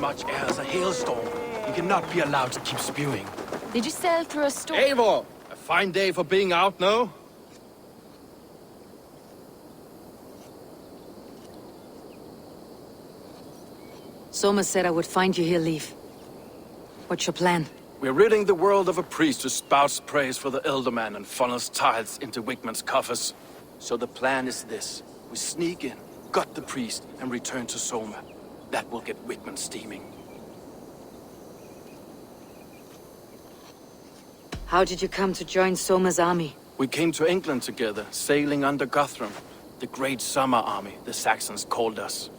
much air as a hailstorm. You cannot be allowed to keep spewing. Did you sail through a storm? Eivor! A fine day for being out, no? Soma said I would find you here, Leaf. What's your plan? We're ridding the world of a priest who spouts praise for the Elderman and funnels tithes into Wigmund's coffers. So the plan is this. We sneak in, gut the priest, and return to Soma. That will get Wigmund steaming. How did you come to join Soma's army? We came to England together, sailing under Guthrum. The Great Summer Army, the Saxons called us.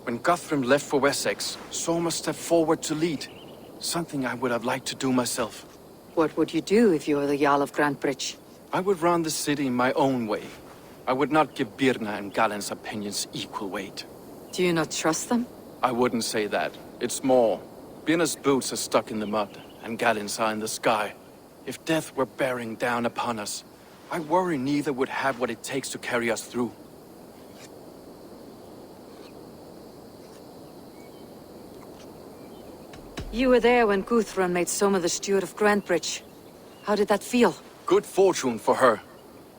When Guthrum left for Wessex, Soma stepped forward to lead. Something I would have liked to do myself. What would you do if you were the Jarl of Grantebridge? I would run the city my own way. I would not give Birna and Galen's opinions equal weight. Do you not trust them? I wouldn't say that. It's more. Birna's boots are stuck in the mud, and Galen's are in the sky. If death were bearing down upon us, I worry neither would have what it takes to carry us through. You were there when Guthrum made Soma the steward of Grantebridge. How did that feel? Good fortune for her.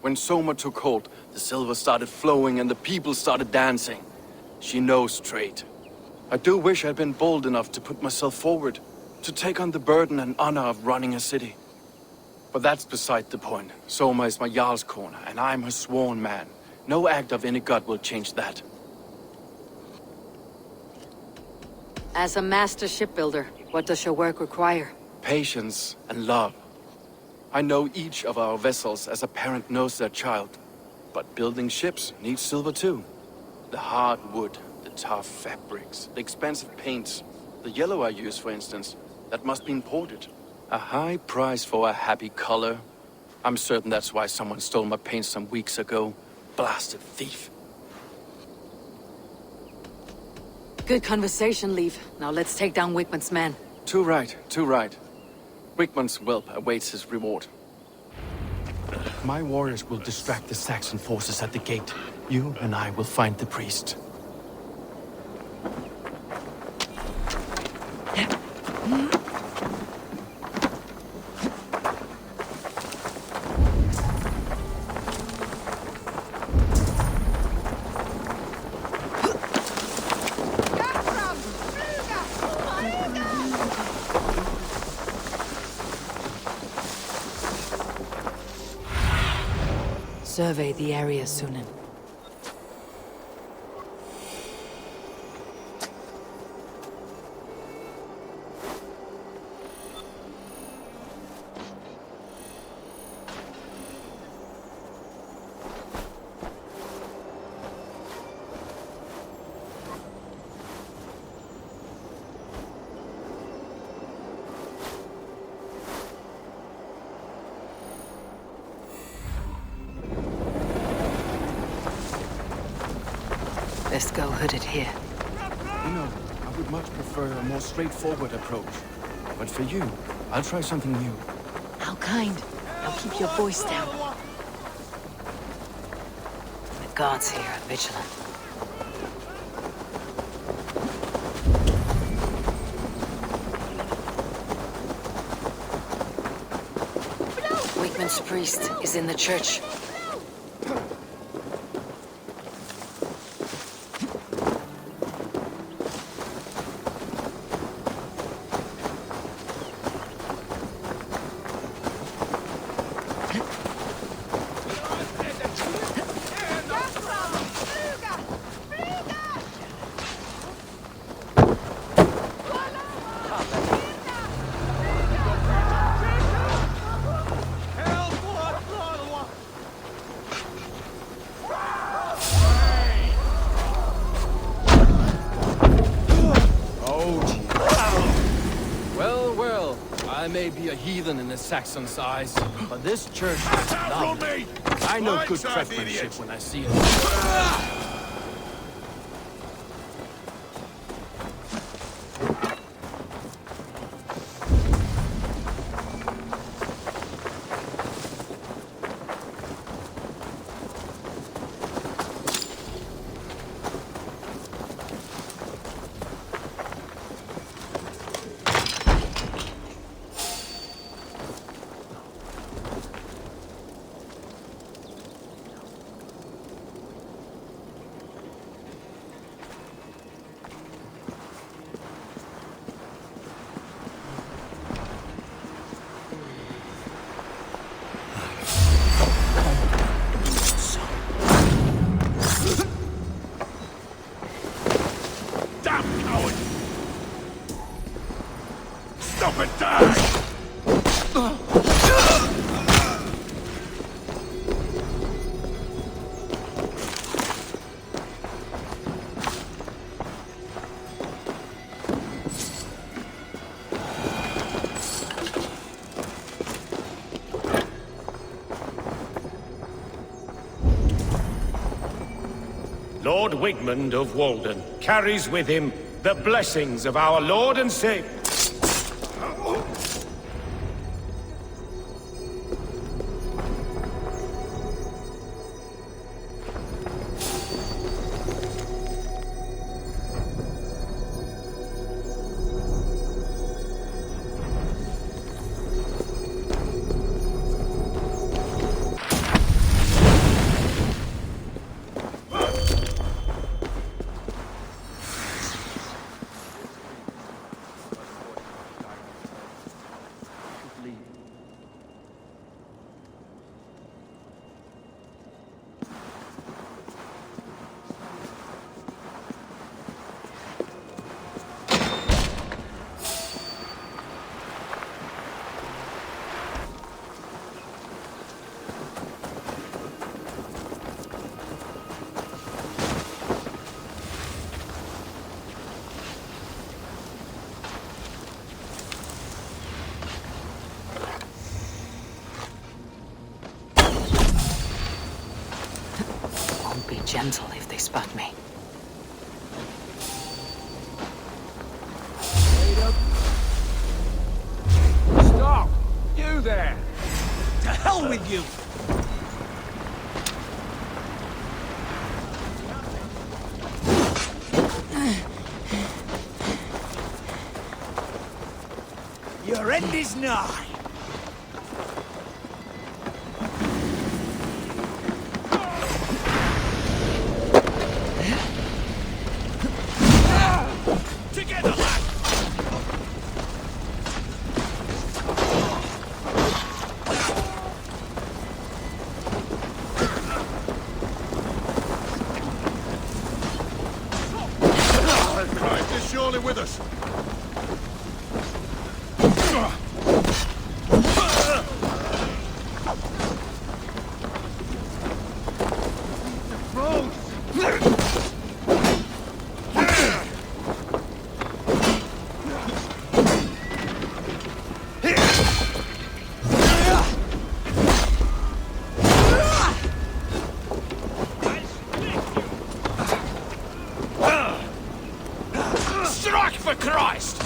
When Soma took hold, the silver started flowing and the people started dancing. She knows trade. I do wish I'd been bold enough to put myself forward, to take on the burden and honor of running a city. But that's beside the point. Soma is my Jarl's corner, and I'm her sworn man. No act of any god will change that. As a master shipbuilder, what does your work require? Patience and love. I know each of our vessels as a parent knows their child. But building ships needs silver too. The hard wood, the tough fabrics, the expensive paints. The yellow I use, for instance, that must be imported. A high price for a happy color. I'm certain that's why someone stole my paint some weeks ago. Blasted thief. Good conversation, Leaf. Now let's take down Wigmund's men. Too right, too right. Wigmund's whelp awaits his reward. My warriors will distract the Saxon forces at the gate. You and I will find the priest. Survey the area, Sunan. Best go hooded here. You know, I would much prefer a more straightforward approach. But for you, I'll try something new. How kind. Now keep your voice down. The guards here are vigilant. Wigmund's priest is in the church. I may be a heathen in the Saxon's eyes, but this church is lovely. I know good craftsmanship when I see it. Stop it, Dad! Lord Wigmund of Walden carries with him the blessings of our Lord and Savior. Be gentle if they spot me. Stop! You there! To hell with you! Your end is nigh! Surely with us. Strike for Christ!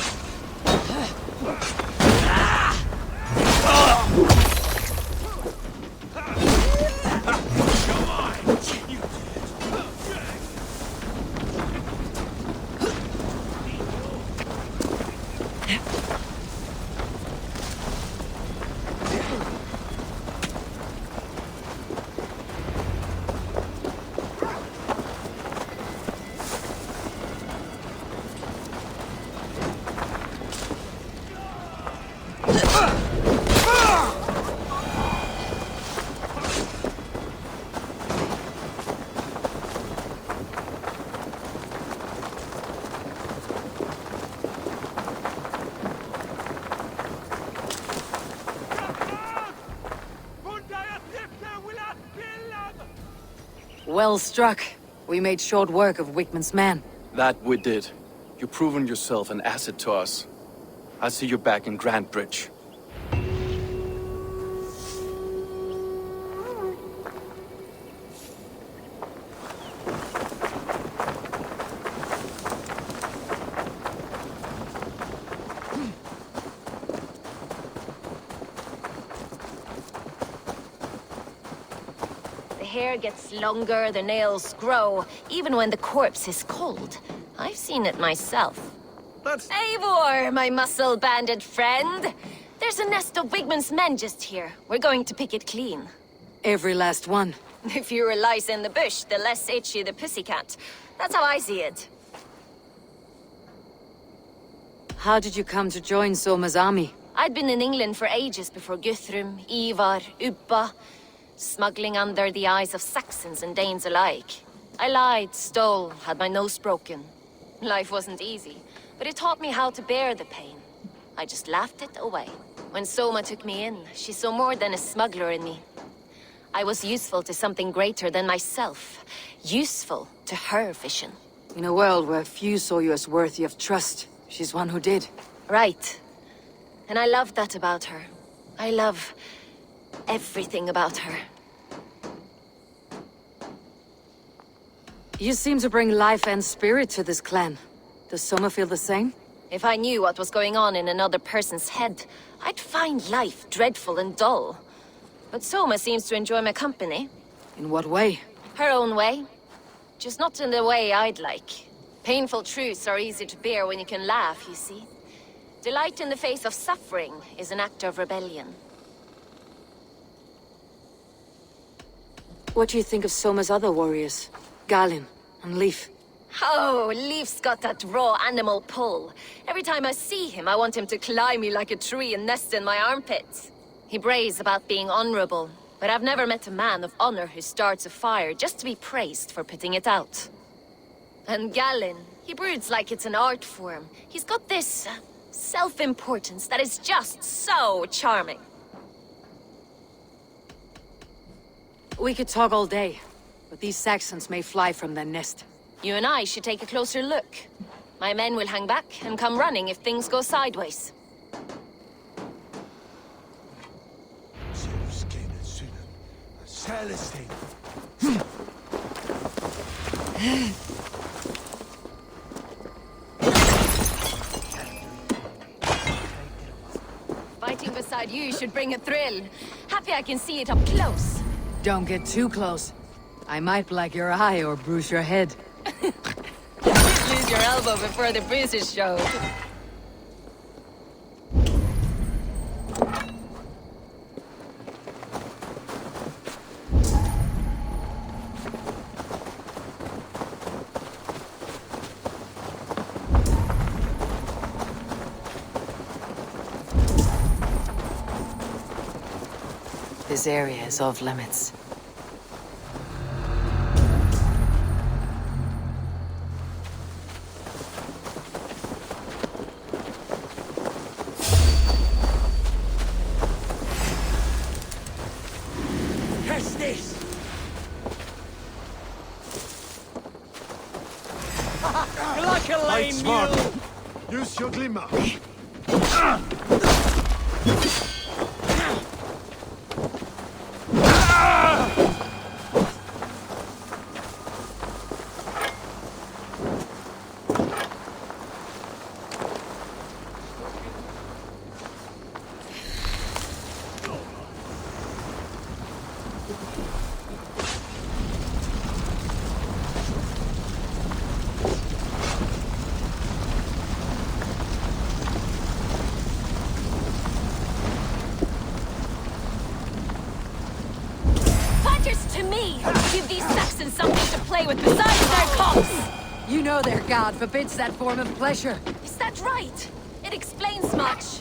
Well struck. We made short work of Wigmund's man. That we did. You've proven yourself an asset to us. I'll see you back in Grantebridge. The hair gets longer, the nails grow, even when the corpse is cold. I've seen it myself. That's... Eivor, my muscle-banded friend! There's a nest of Wigmund's men just here. We're going to pick it clean. Every last one. The fewer lice in the bush, the less itchy the pussycat. That's how I see it. How did you come to join Soma's army? I'd been in England for ages before Guthrum, Ivar, Ubba, smuggling under the eyes of Saxons and Danes alike. I lied, stole, had my nose broken. Life wasn't easy, but it taught me how to bear the pain. I just laughed it away. When Soma took me in, she saw more than a smuggler in me. I was useful to something greater than myself. Useful to her vision. In a world where few saw you as worthy of trust, she's one who did. Right. And I love that about her. I love everything about her. You seem to bring life and spirit to this clan. Does Soma feel the same? If I knew what was going on in another person's head, I'd find life dreadful and dull. But Soma seems to enjoy my company. In what way? Her own way. Just not in the way I'd like. Painful truths are easy to bear when you can laugh, you see. Delight in the face of suffering is an act of rebellion. What do you think of Soma's other warriors? Galin and Leaf? Oh, Leaf's got that raw animal pull. Every time I see him, I want him to climb me like a tree and nest in my armpits. He brays about being honorable, but I've never met a man of honor who starts a fire just to be praised for putting it out. And Galin, he broods like it's an art form. He's got this self-importance that is just so charming. We could talk all day, but these Saxons may fly from their nest. You and I should take a closer look. My men will hang back and come running if things go sideways. Fighting beside you should bring a thrill. Happy I can see it up close. Don't get too close. I might black your eye or bruise your head. Lose your elbow before the bruises show. This area is off limits. Catch this! You're like a Fight lame smart. mule! Use your glimmer. To me! Give these Saxons something to play with besides their cops! You know their god forbids that form of pleasure. Is that right? It explains much.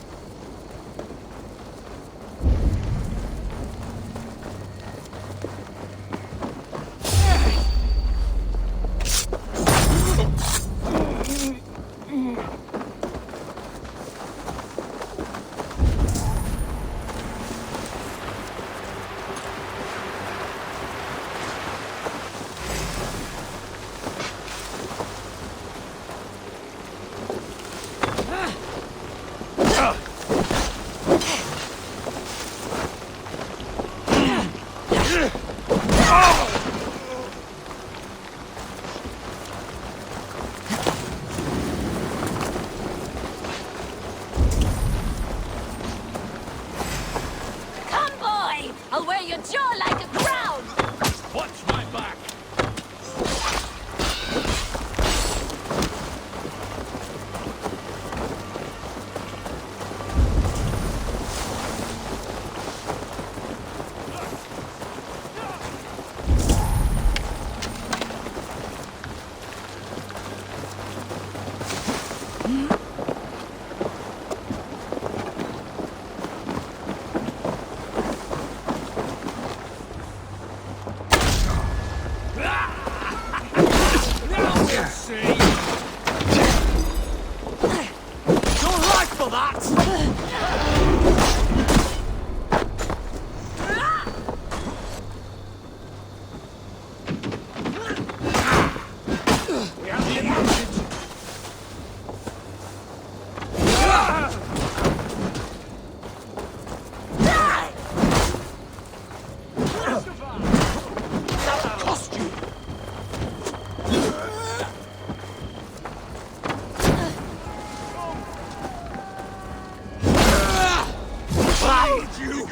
feel that! We have the advantage! That cost you! Find you!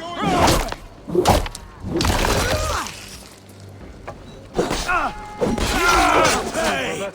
Hey!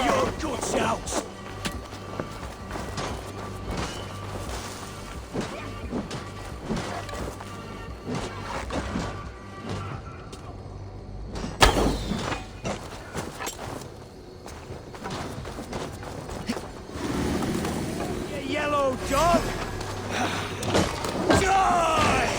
Your good shouts! You yellow dog! Die!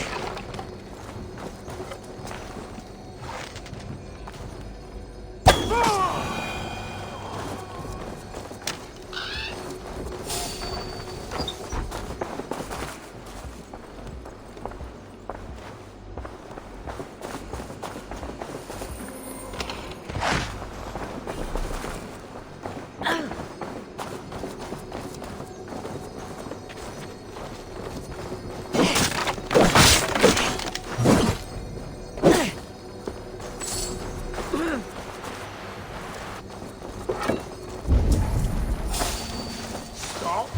Stop!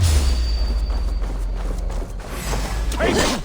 Take it!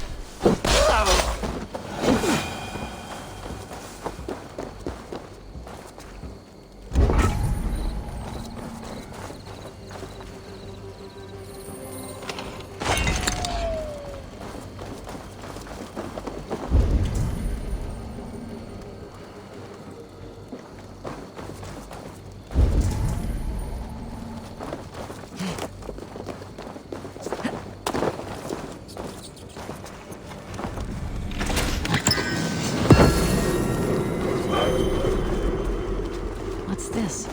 What's this?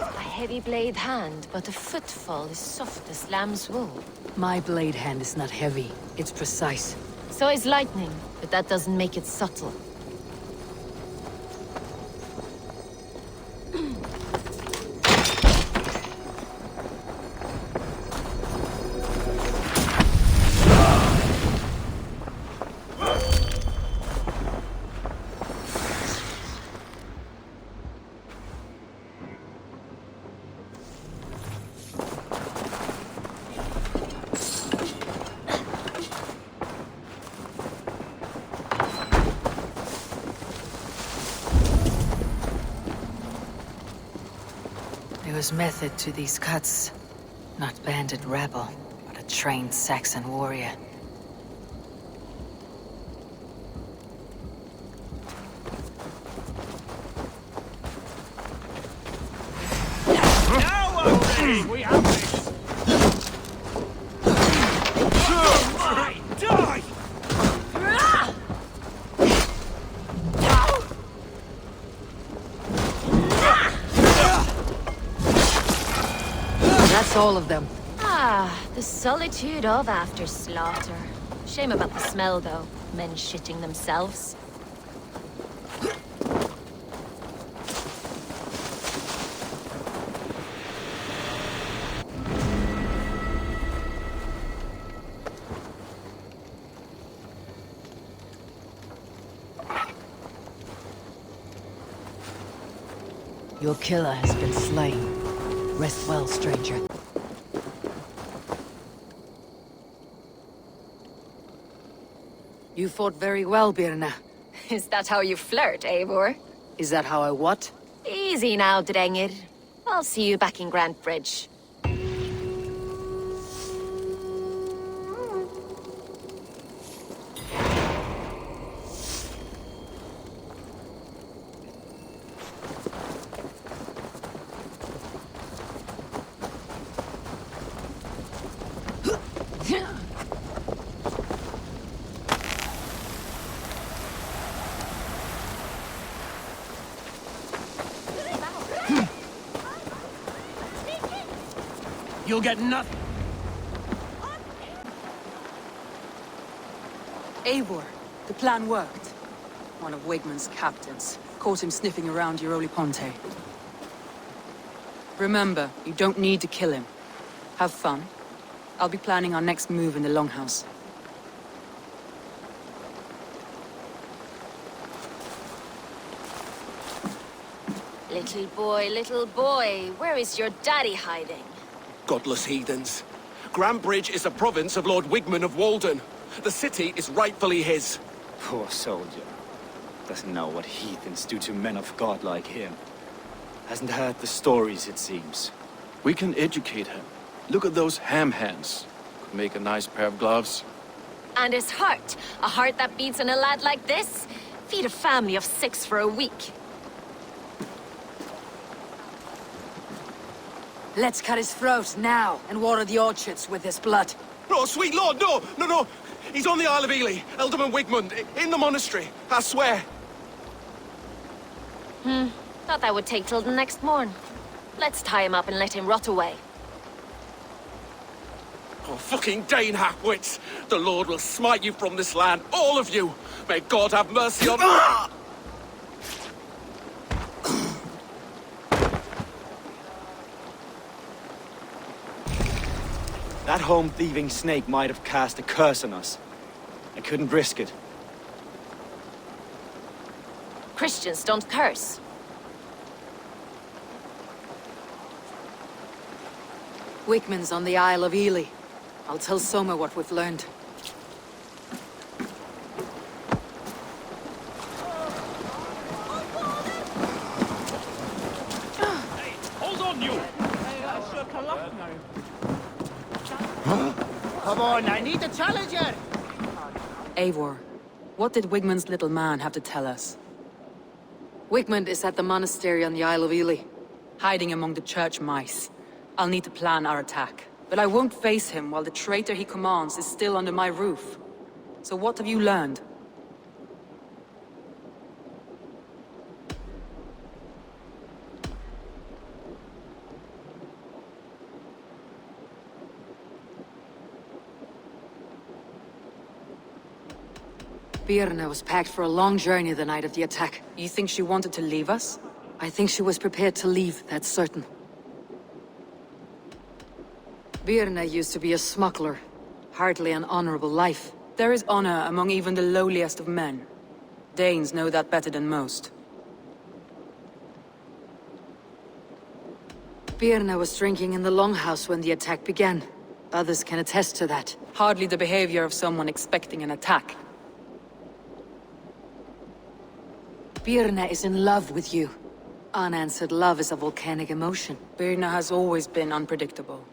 A heavy blade hand, but a footfall is soft as lamb's wool. My blade hand is not heavy. It's precise. So is lightning, but that doesn't make it subtle. There was method to these cuts. Not bandit rebel, but a trained Saxon warrior. Now I'm ready! We have this! Die! Die! That's all of them. Ah, the solitude of after slaughter. Shame about the smell, though. Men shitting themselves. Your killer has been slain. Rest well, stranger. You fought very well, Birna. Is that how you flirt, Eivor? Is that how I what? Easy now, Drengir. I'll see you back in Grantebridge. You'll get nothing. Eivor, the plan worked. One of Wigmund's captains caught him sniffing around Euroli Ponte. Remember, you don't need to kill him. Have fun. I'll be planning our next move in the Longhouse. Little boy, where is your daddy hiding? Godless heathens. Grantebridge is a province of Lord Wigmund of Walden. The city is rightfully his. Poor soldier. Doesn't know what heathens do to men of God like him. Hasn't heard the stories, it seems. We can educate him. Look at those ham hands. Could make a nice pair of gloves. And his heart. A heart that beats in a lad like this? Feed a family of 6 for a week. Let's cut his throat now and water the orchards with his blood. No, sweet lord, no, no, no. He's on the Isle of Ely, Ealdorman Wigmund, in the monastery, I swear. Thought that would take till the next morn. Let's tie him up and let him rot away. Oh, fucking Dane half-wits. The Lord will smite you from this land, all of you. May God have mercy on... That home-thieving snake might have cast a curse on us. I couldn't risk it. Christians don't curse. Wigmund's on the Isle of Ely. I'll tell Soma what we've learned. Hey, hold on, you! Come on, I need a challenger! Eivor, what did Wigmund's little man have to tell us? Wigmund is at the monastery on the Isle of Ely. Hiding among the church mice. I'll need to plan our attack. But I won't face him while the traitor he commands is still under my roof. So what have you learned? Birna was packed for a long journey the night of the attack. You think she wanted to leave us? I think she was prepared to leave, that's certain. Birna used to be a smuggler. Hardly an honorable life. There is honor among even the lowliest of men. Danes know that better than most. Birna was drinking in the Longhouse when the attack began. Others can attest to that. Hardly the behavior of someone expecting an attack. Birna is in love with you. Unanswered love is a volcanic emotion. Birna has always been unpredictable.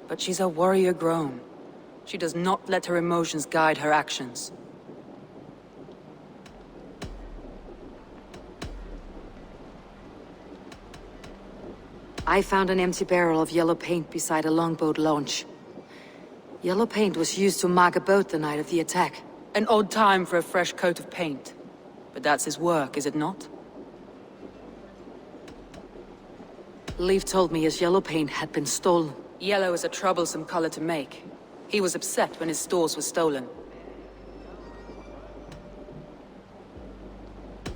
But she's a warrior grown. She does not let her emotions guide her actions. I found an empty barrel of yellow paint beside a longboat launch. Yellow paint was used to mark a boat the night of the attack. An odd time for a fresh coat of paint. But that's his work, is it not? Leif told me his yellow paint had been stolen. Yellow is a troublesome color to make. He was upset when his stores were stolen.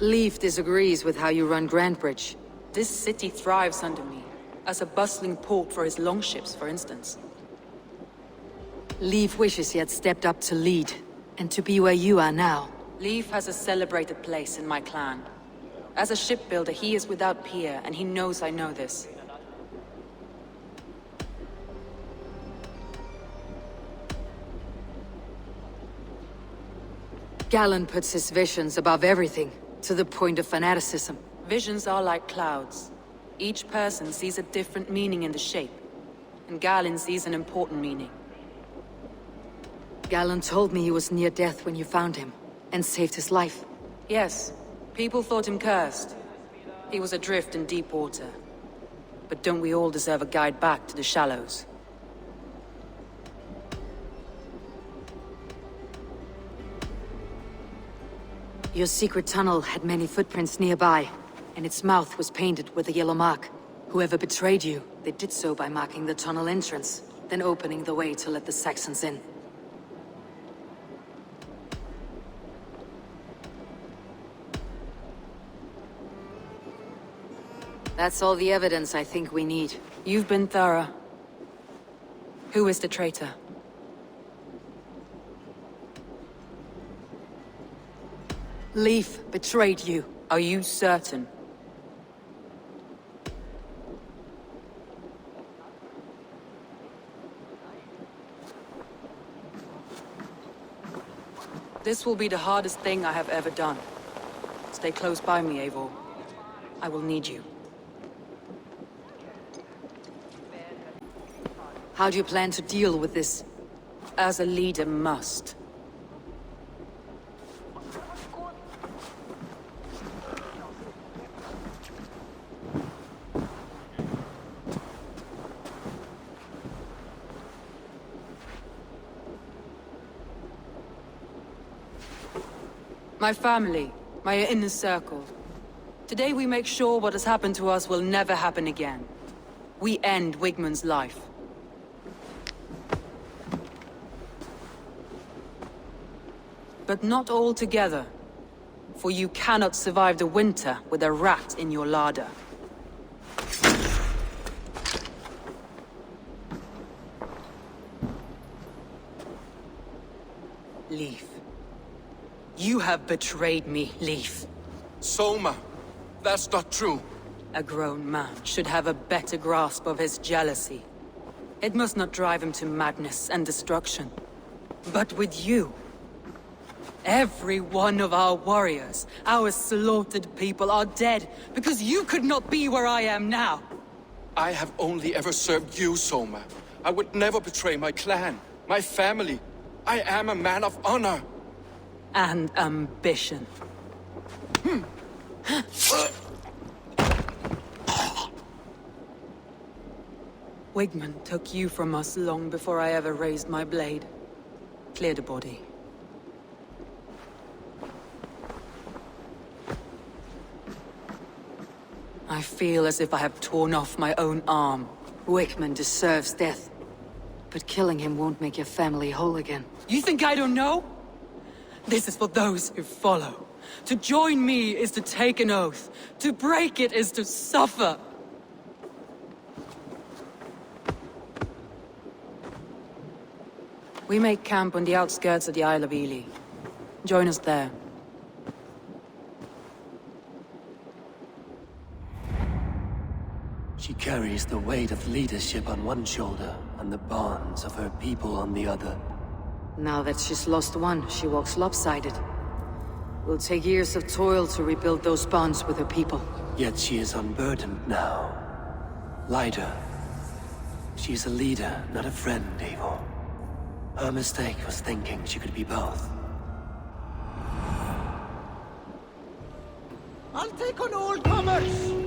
Leif disagrees with how you run Grantebridge. This city thrives under me, as a bustling port for his longships, for instance. Leif wishes he had stepped up to lead, and to be where you are now. Leif has a celebrated place in my clan. As a shipbuilder, he is without peer, and he knows I know this. Galen puts his visions above everything, to the point of fanaticism. Visions are like clouds. Each person sees a different meaning in the shape, and Galen sees an important meaning. Galen told me he was near death when you found him, and saved his life. Yes, people thought him cursed. He was adrift in deep water. But don't we all deserve a guide back to the shallows? Your secret tunnel had many footprints nearby, and its mouth was painted with a yellow mark. Whoever betrayed you, they did so by marking the tunnel entrance, then opening the way to let the Saxons in. That's all the evidence I think we need. You've been thorough. Who is the traitor? Leif betrayed you. Are you certain? This will be the hardest thing I have ever done. Stay close by me, Eivor. I will need you. How do you plan to deal with this? As a leader must. My family, my inner circle. Today we make sure what has happened to us will never happen again. We end Wigmund's life. But not all together. For you cannot survive the winter with a rat in your larder. Leif. You have betrayed me, Leif. Soma, that's not true. A grown man should have a better grasp of his jealousy. It must not drive him to madness and destruction. But with you, every one of our warriors, our slaughtered people are dead because you could not be where I am now. I have only ever served you, Soma. I would never betray my clan, my family. I am a man of honor. And ambition. Wigmund took you from us long before I ever raised my blade. Clear the body. I feel as if I have torn off my own arm. Wigmund deserves death. But killing him won't make your family whole again. You think I don't know? This is for those who follow. To join me is to take an oath. To break it is to suffer. We make camp on the outskirts of the Isle of Ely. Join us there. She carries the weight of leadership on one shoulder and the bonds of her people on the other. Now that she's lost one, she walks lopsided. Will take years of toil to rebuild those bonds with her people. Yet she is unburdened now. Lighter. She's a leader, not a friend, Eivor. Her mistake was thinking she could be both. I'll take on all comers!